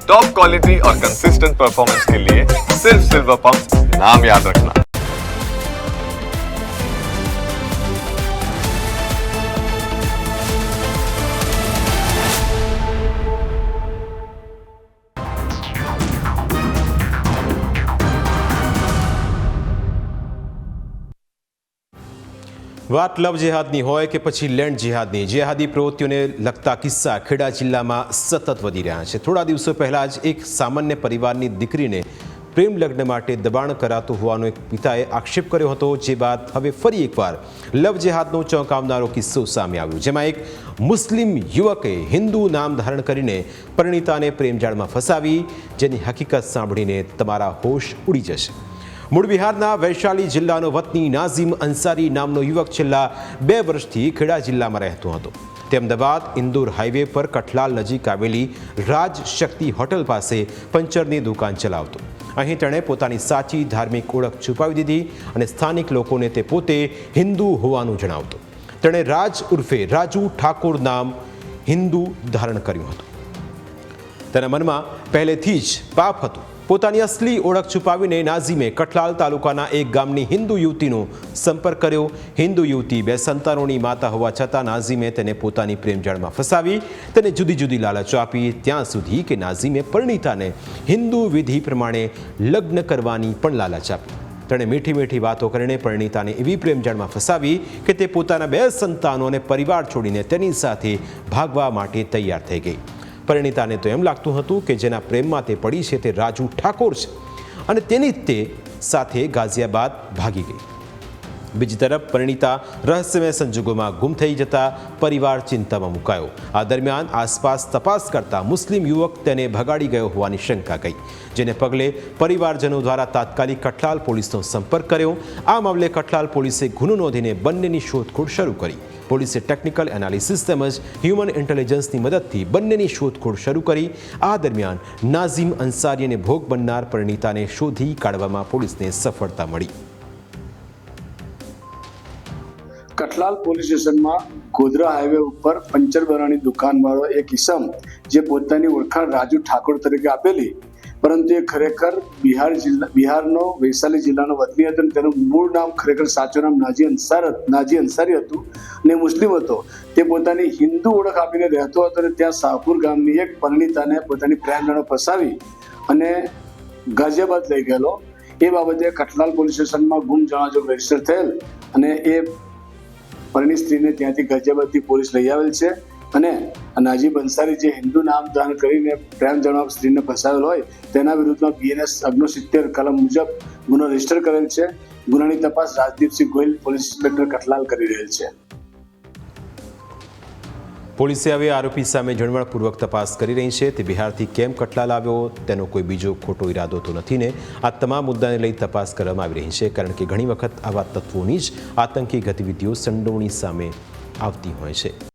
Top quality और consistent performance के लिए सिर्फ सिल्वर पंप नाम याद रखना। વાત લવ જેહાદની હોય કે પછી લેન્ડ જેહાદની, જેહાદી પ્રવૃત્તિઓને લગતા કિસ્સા ખેડા જિલ્લામાં સતત વધી રહ્યા છે। થોડા દિવસો પહેલાં જ એક સામાન્ય પરિવારની દીકરીને પ્રેમ લગ્ન માટે દબાણ કરાતું હોવાનો એક પિતાએ આક્ષેપ કર્યો હતો, જે બાદ હવે ફરી એકવાર લવ જેહાદનો ચોંકાવનારો કિસ્સો સામે આવ્યો, જેમાં એક મુસ્લિમ યુવકે હિન્દુ નામ ધારણ કરીને પરિણીતાને પ્રેમજાળમાં ફસાવી, જેની હકીકત સાંભળીને તમારા હોશ ઉડી જશે। મૂળ બિહારના વૈશાલી જિલ્લાનો વતની નાઝીમ અંસારી નામનો યુવક છેલ્લા 2 વર્ષથી ખેડા જિલ્લામાં રહેતો હતો। તે અમદાવાદ ઇન્દોર હાઈવે પર કઠલાલ નજીક આવેલી રાજ શક્તિ હોટલ પાસે પંચરની દુકાન ચલાવતો। અહીં તેણે પોતાની સાચી ધાર્મિક ઓળખ છુપાવી દીધી અને સ્થાનિક લોકોને તે પોતે હિન્દુ હોવાનું જણાવતો। તેણે રાજ ઉર્ફે રાજુ ઠાકોર નામ હિન્દુ ધારણ કર્યું હતું। તેના મનમાં પહેલેથી જ પાપ હતું। પોતાની અસલી ઓળખ છુપાવીને નાઝીમે કઠલાલ તાલુકાના એક ગામની હિન્દુ યુવતીનો સંપર્ક કર્યો। હિન્દુ યુવતી 2 સંતાનોની માતા હોવા છતાં નાઝીમે તેને પોતાની પ્રેમજાળમાં ફસાવી, તેને જુદી જુદી લાલચો આપી, ત્યાં સુધી કે નાઝીમે પરિણીતાને હિન્દુ વિધિ પ્રમાણે લગ્ન કરવાની પણ લાલચ આપી। તેણે મીઠી મીઠી વાતો કરીને પરિણીતાને એવી પ્રેમજાળમાં ફસાવી કે તે પોતાના 2 સંતાનો અને પરિવાર છોડીને તેની સાથે ભાગવા માટે તૈયાર થઈ ગઈ। પરિણીતાને તો એમ લાગતું હતું કે જેના પ્રેમમાં તે પડી છે તે રાજુ ઠાકોર છે અને તેની જ તે સાથે ગાઝિયાબાદ ભાગી ગઈ। બીજી તરફ પરિણીતા રહસ્યમય સંજોગોમાં ગુમ થઈ જતા પરિવાર ચિંતામાં મુકાયો। આ દરમિયાન આસપાસ તપાસ કરતા મુસ્લિમ યુવક તેને ભગાડી ગયો હોવાની શંકા ગઈ, જેને પગલે પરિવારજનો દ્વારા તાત્કાલિક કઠલાલ પોલીસનો સંપર્ક કર્યો। આ મામલે કઠલાલ પોલીસે ગુનો નોંધીને બંનેની શોધખોળ શરૂ કરી। પોલીસે ટેકનિકલ એનાલિસિસ તેમજ હ્યુમન ઇન્ટેલિજન્સની મદદથી બંનેની શોધખોળ શરૂ કરી। આ દરમિયાન નાઝીમ અંસારીને ભોગ બનનાર પરિણીતાને શોધી કાઢવામાં પોલીસને સફળતા મળી। કઠલાલ પોલીસ સ્ટેશનમાં ગોધરા હાઈવે ઉપર પંચર બનાવવાની દુકાનવાળો એક ઇસમ જે પોતાની ઓળખાણ રાજુ ઠાકોર તરીકે આપેલી, પરંતુ એ ખરેખર બિહારનો વૈશાલી જિલ્લાનો વતની હતો। તેનું મૂળ નામ ખરેખર સાચું નામ નાજી અંસારી હતું અને મુસ્લિમ હતો। તે પોતાની હિન્દુ ઓળખ આપીને રહેતો હતો અને ત્યાં શાહપુર ગામની એક પરિણીતાને પોતાની પ્રેમજાળમાં ફસાવી અને ગાઝિયાબાદ લઈ ગયેલો। એ બાબતે કઠલાલ પોલીસ સ્ટેશનમાં ગુમ જણાજો રજીસ્ટર થયેલ અને એ પરિણીત સ્ત્રીને ત્યાંથી ગાઝિયાબાદથી પોલીસ લઈ આવેલ છે અને નાઝીમ અંસારી જે હિન્દુ નામ ધારણ કરીને પ્રેમ જણાવ સ્ત્રીને ફસાવેલ હોય તેના વિરુદ્ધમાં BNS 69 કલમ મુજબ ગુનો રજીસ્ટર કરેલ છે। ગુનાની તપાસ રાજદીપસિંહ ગોહિલ પોલીસ ઇન્સ્પેક્ટર કઠલાલ કરી રહેલ છે। પોલીસે હવે આરોપી સામે ઝીણવટપૂર્વક તપાસ કરી રહી છે। તે બિહારથી કેમ કઠલાલ આવ્યો તેનો કોઈ બીજો ખોટો ઈરાદો તો નથી ને? આ તમામ મુદ્દાને લઈ તપાસ કરવામાં આવી રહી છે, કારણ કે ઘણી વખત આવા તત્વોની જ આતંકી ગતિવિધિઓ સંડોવણી સામે આવતી હોય છે।